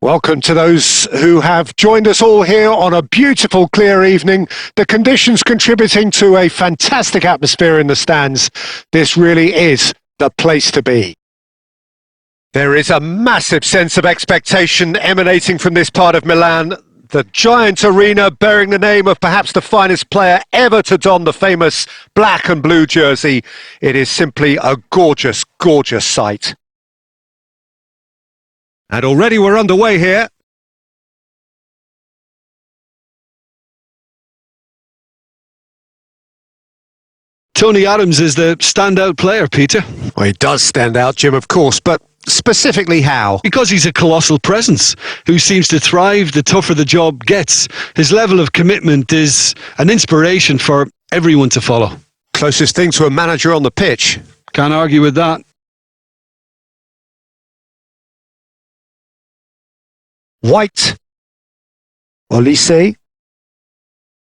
Welcome to those who have joined us all here on a beautiful, clear evening. The conditions contributing to a fantastic atmosphere in the stands. This really is the place to be. There is a massive sense of expectation emanating from this part of Milan. The giant arena bearing the name of perhaps the finest player ever to don the famous black and blue jersey. It is simply a gorgeous, gorgeous sight. And already we're underway here. Tony Adams is the standout player, Peter. Well, he does stand out, Jim, of course, but specifically how? Because he's a colossal presence who seems to thrive the tougher the job gets. His level of commitment is an inspiration for everyone to follow. Closest thing to a manager on the pitch. Can't argue with that. White, Olise,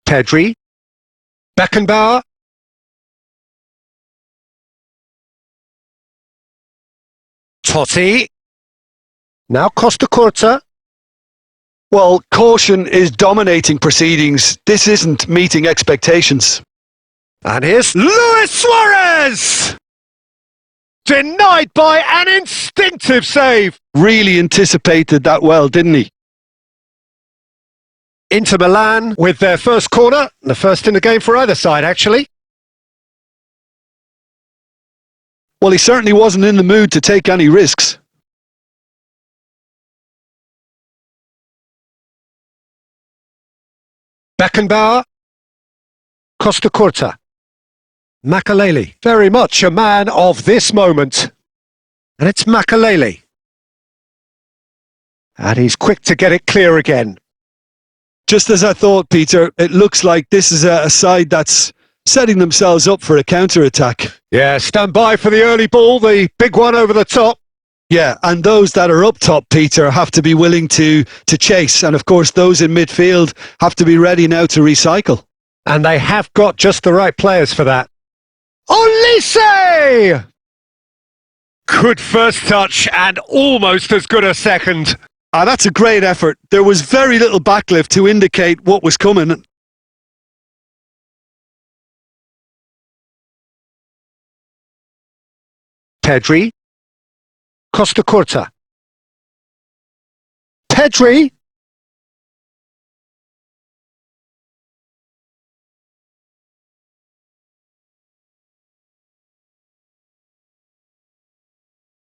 Pedri, Beckenbauer, Totti, now Costa Curta. Well, caution is dominating proceedings. This isn't meeting expectations. And here's Luis Suarez! Denied by an instinctive save. Really anticipated that well, didn't he? Inter Milan with their first corner, the first in the game for either side, actually. Well, he certainly wasn't in the mood to take any risks. Beckenbauer, Costa Curta, Makaleli, very much a man of this moment. And it's Makaleli. And he's quick to get it clear again. Just as I thought, Peter, it looks like this is a side that's setting themselves up for a counter-attack. Yeah, stand by for the early ball, the big one over the top. Yeah, and those that are up top, Peter, have to be willing to chase. And of course, those in midfield have to be ready now to recycle. And they have got just the right players for that. Olise! Good first touch and almost as good a second. That's a great effort. There was very little backlift to indicate what was coming. Pedri, Costa Curta, Pedri,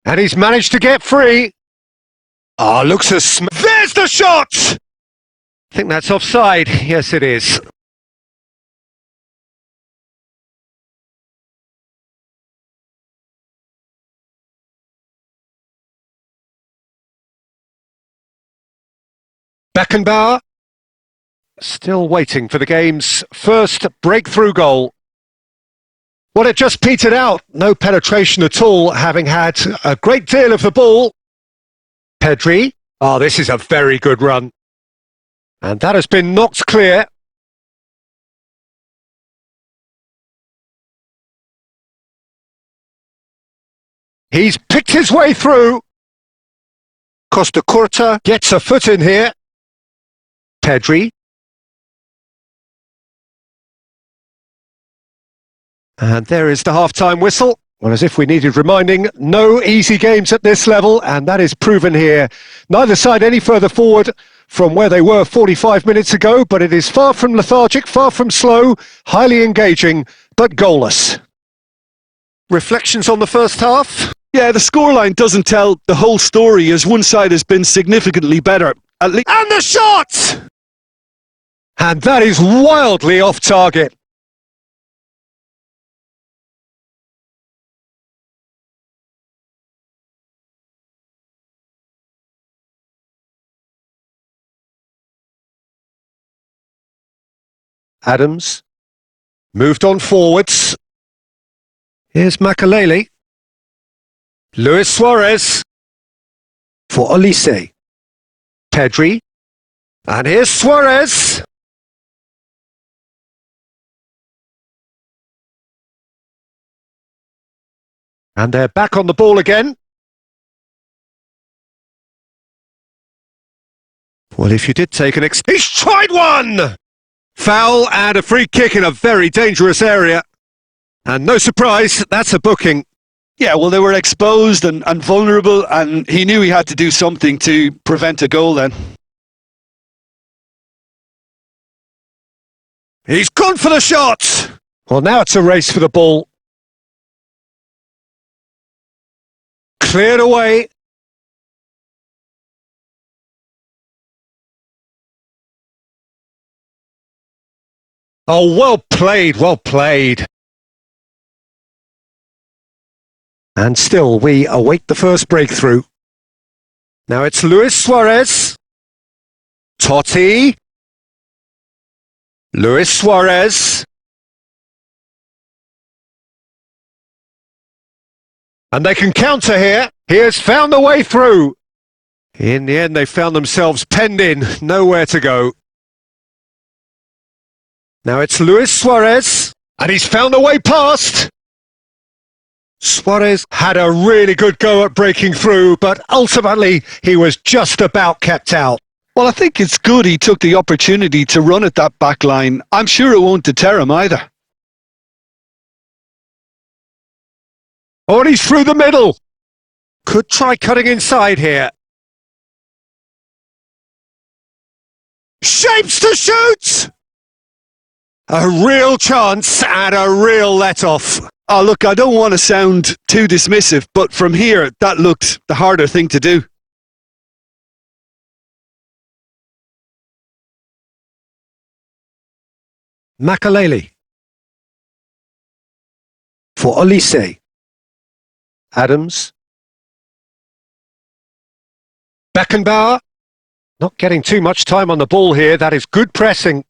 and he's managed to get free. Ah, looks as there's the shot! I think that's offside. Yes, it is. Beckenbauer, still waiting for the game's first breakthrough goal. Well, it just petered out. No penetration at all, having had a great deal of the ball. Pedri. Oh, this is a very good run. And that has been knocked clear. He's picked his way through. Costa Curta gets a foot in here. Pedri. And there is the half-time whistle. Well, as if we needed reminding, no easy games at this level, and that is proven here. Neither side any further forward from where they were 45 minutes ago, but it is far from lethargic, far from slow, highly engaging, but goalless. Reflections on the first half? Yeah, the scoreline doesn't tell the whole story, as one side has been significantly better. And the shot! And that is wildly off target. Adams moved on forwards. Here's Makaleli. Luis Suarez for Olise. Pedri. And here's Suarez. And they're back on the ball again. Well, if you did take an he's tried one! Foul and a free kick in a very dangerous area. And no surprise, that's a booking. Yeah, well, they were exposed and vulnerable, and he knew he had to do something to prevent a goal then. He's gone for the shot! Well, now it's a race for the ball. Cleared away. Oh, well played, well played. And still, we await the first breakthrough. Now it's Luis Suarez. Totti. Luis Suarez. And they can counter here. He has found the way through. In the end, they found themselves penned in, nowhere to go. Now it's Luis Suarez, and he's found a way past. Suarez had a really good go at breaking through, but ultimately he was just about kept out. Well, I think it's good he took the opportunity to run at that back line. I'm sure it won't deter him either. Oh, and he's through the middle. Could try cutting inside here. Shapes to shoot! A real chance and a real let-off. Oh, look, I don't want to sound too dismissive, but from here, that looked the harder thing to do. Makaleli. For Olise. Adams. Beckenbauer. Not getting too much time on the ball here. That is good pressing.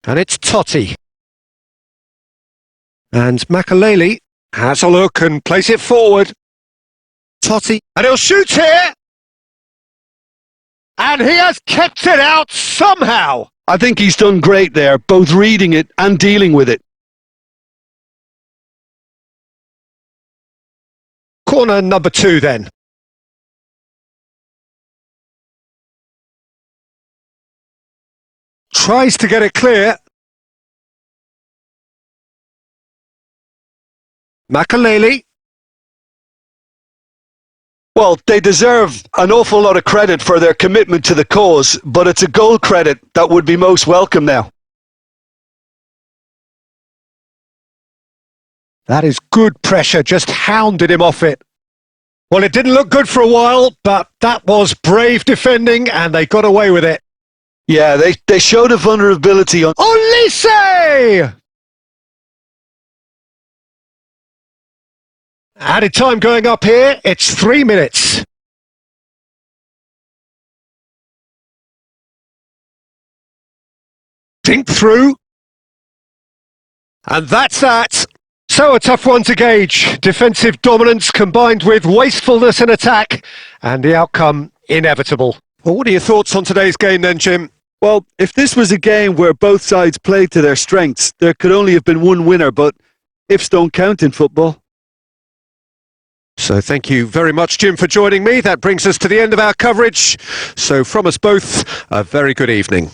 And it's Totti. And Makaleli has a look and plays it forward. Totti. And he'll shoot here! And he has kept it out somehow! I think he's done great there, both reading it and dealing with it. Corner number 2 then. Tries to get it clear. Makaleli. Well, they deserve an awful lot of credit for their commitment to the cause, but it's a goal credit that would be most welcome now. That is good pressure, just hounded him off it. Well, it didn't look good for a while, but that was brave defending and they got away with it. Yeah, they showed a vulnerability on... Olise! Added time going up here, it's 3 minutes. Think through. And that's that. So a tough one to gauge. Defensive dominance combined with wastefulness in attack, and the outcome inevitable. Well, what are your thoughts on today's game then, Jim? Well, if this was a game where both sides played to their strengths, there could only have been one winner, but ifs don't count in football. So thank you very much, Jim, for joining me. That brings us to the end of our coverage. So from us both, a very good evening.